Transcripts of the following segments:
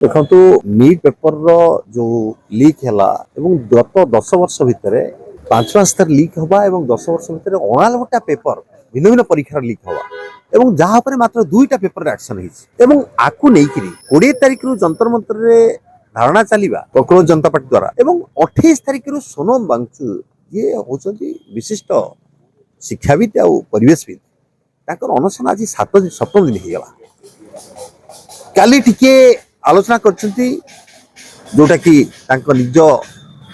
देखो NEET paper जो leak है गत 10 वर्ष भितर 5 थर लीक हवा 10 वर्ष भितर 99टा पेपर भिन्न भिन्न परीक्षार लीक हवा एवं जहाँ पर मात्र 2टा पेपर एक्शन होती आकु नहीं 20 तारिख रु जंतर मंतर धारणा चलवा ककरोच जनता पार्टी द्वारा 28 तारिख रु सोनम वांगचु ये होती विशिष्ट शिक्षाविद आ परिवेशविद अनशन आज 7 दिन होगा काली टिके आलोचना करछंती जोटा कि निज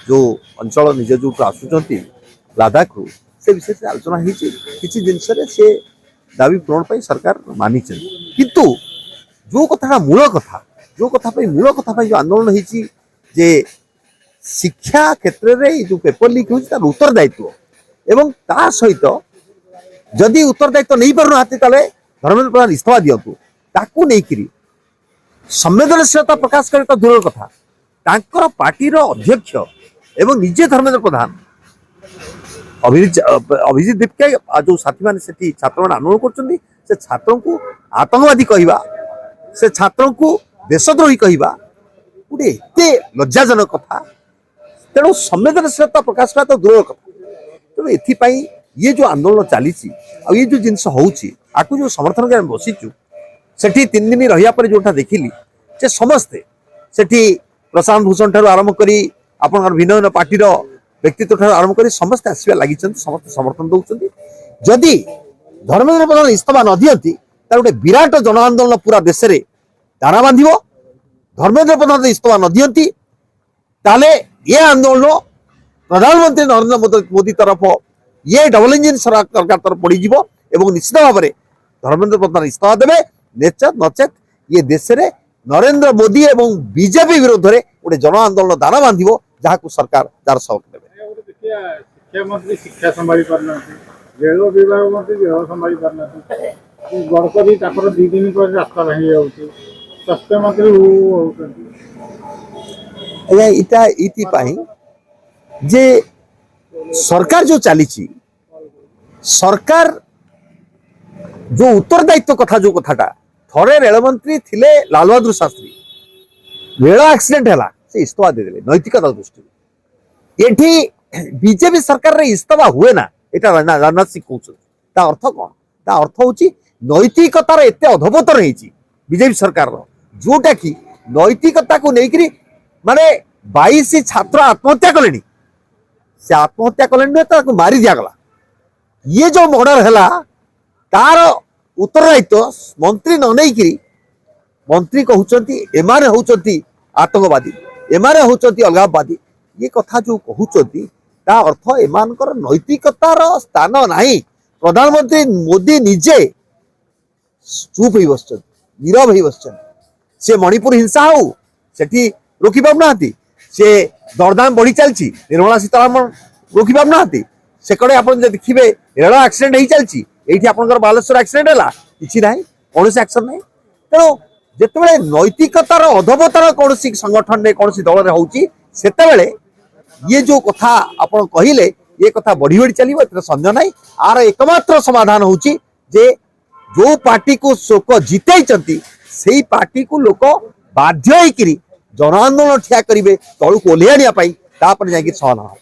जो अंचल निज जो आसुचंती लद्दाख रु से विषय से आलोचना होती किसी जिनस से दाबी पूरण पर सरकार मानी किंतु जो कथा मूल कथा जो आंदोलन होती जे शिक्षा क्षेत्र में जो पेपर लीक हो उत्तर दायित्व एवं ता सहित जदि उत्तर दायित्व नहीं पार धर्मेंद्र प्रधान इस्तीफा दिंतु ताकू नहीं संवेदनशीलता प्रकाश करे तो दूर कथा पार्टी अध्यक्ष एवं निजे धर्मेंद्र प्रधान अभिजीत दीपके जो साथी मैंने छात्र मैंने आंदोलन कर छात्रों को आतंकवादी कहवा से छात्रों को देशद्रोही कहवा गोटे एत लज्जाजनक कथा तेणु संवेदनशीलता प्रकाश करा तो दूर कथा तेणु एपाई ये जो आंदोलन चली ये जो जिनस होकू जो समर्थन कर बसीचु सेठी 3 दिन रहा पर जोटा देखिली जे समस्ते सेठी प्रशांत भूषण ठार आरंभ करी आपण भिन्न भिन्न पार्टी व्यक्तित्व ठार आरंभ करी समस्ते आसवा लगी समस्त समर्थन दौरान जदि धर्मेंद्र प्रधान इस्तीफा न दियंती तार गोटे विराट जन आंदोलन पूरा देश में दाना बांधिबो धर्मेंद्र प्रधान इस्तीफा न दियंती ताले ये आंदोलन प्रधानमंत्री नरेंद्र मोदी तरफ ये डबल इंजिन सरकार तरफ पड़ एवं निश्चित भाव में धर्मेंद्र प्रधान इस्तीफा देवे नचेत ये देश में नरेंद्र मोदी एवं बीजेपी विरोध में गोटे जन आंदोलन दाना बांधिबो जहां सरकार जार सहयोग देवे शिक्षा मंत्री शिक्षा संभाली पारना रेल विभाग मंत्री रेल संभाली पारना गड़करी 2 दिन पर रास्ता भांगी जाउची स्वास्थ्य मंत्री आया इटा इति जे सरकार जो चली सरकार जो उत्तरदायित्व कथा जो कथाटा थोड़े रेलमंत्री थिले लाल बहादुर शास्त्री रेल एक्सीडेंट है से इस्तीफा देदेले नैतिकता दृष्टि ये बीजेपी सरकार रे इस्तीफा हुए ना यहाँ राजनाथ सिंह कहते अर्थ कौन अर्थ हूँ नैतिकतार एत अधपतन बीजेपी सरकार जोटा कि नैतिकता को लेकर माने 22 छात्र आत्महत्या कले से आत्महत्या कले नुहे मारी दिगला ये जो मर्डर है तार उत्तरदायित्व मंत्री न नहीं मंत्री कहते एमाने होचंती आतंकवादी एमाने होचंती अलगाववादी ये कथा जो कहते ता अर्थ एमानकर नैतिकतार स्थान नहीं प्रधानमंत्री मोदी निजे चुप हो बस नीरव हो बस से मणिपुर हिंसा हो सेठी रोकी पाना से दरदाम बढ़ी चलती निर्मला सीतारामन रोकी पाना से कड़े आप देखिए रेल एक्सीडेंट हो चलती ये आपंकर बालेश्वर एक्सीडेंट है कि ना कौन एक्शन ना तेणु जिते नैतिकतार अधपतन कौन संगठन में कौन दल में होते ये जो कथा आप कहले ये कथा बढ़ी बढ़ी चलो ए संदेह ना आर एकमात्र समाधान होची जे जो पार्टी को शोक जितई से पार्टी को लोक बाध्य जन आंदोलन ठिया करेंगे तलू को ओह्लैया जाकि समाधान